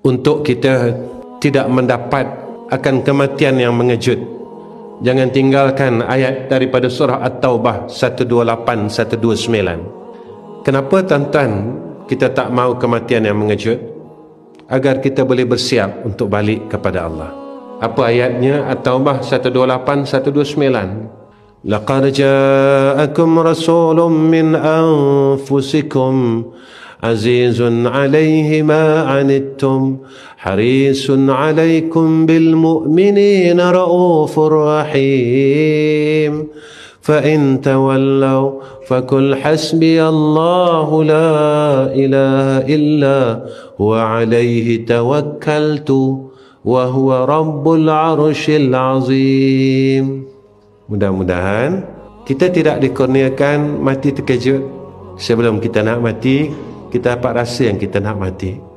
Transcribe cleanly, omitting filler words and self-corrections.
untuk kita tidak mendapat akan kematian yang mengejut. Jangan tinggalkan ayat daripada surah At-Taubah 128, 129. Kenapa tuan-tuan kita tak mahu kematian yang mengejut? Agar kita boleh bersiap untuk balik kepada Allah. Apa ayatnya? At-Taubah 128, 129. Laqad ja'akum rasulun min anfusikum azizun alaihi ma anittum harisun alaikum bil mu'minina raufur rahim فإن تولوا فقل حسبي الله لا إله إلا هو عليه توكلت وهو رب العرش العظيم. Mudah-mudahan kita tidak dikurniakan mati terkejut. Sebelum kita nak mati, kita dapat rasa yang kita nak mati.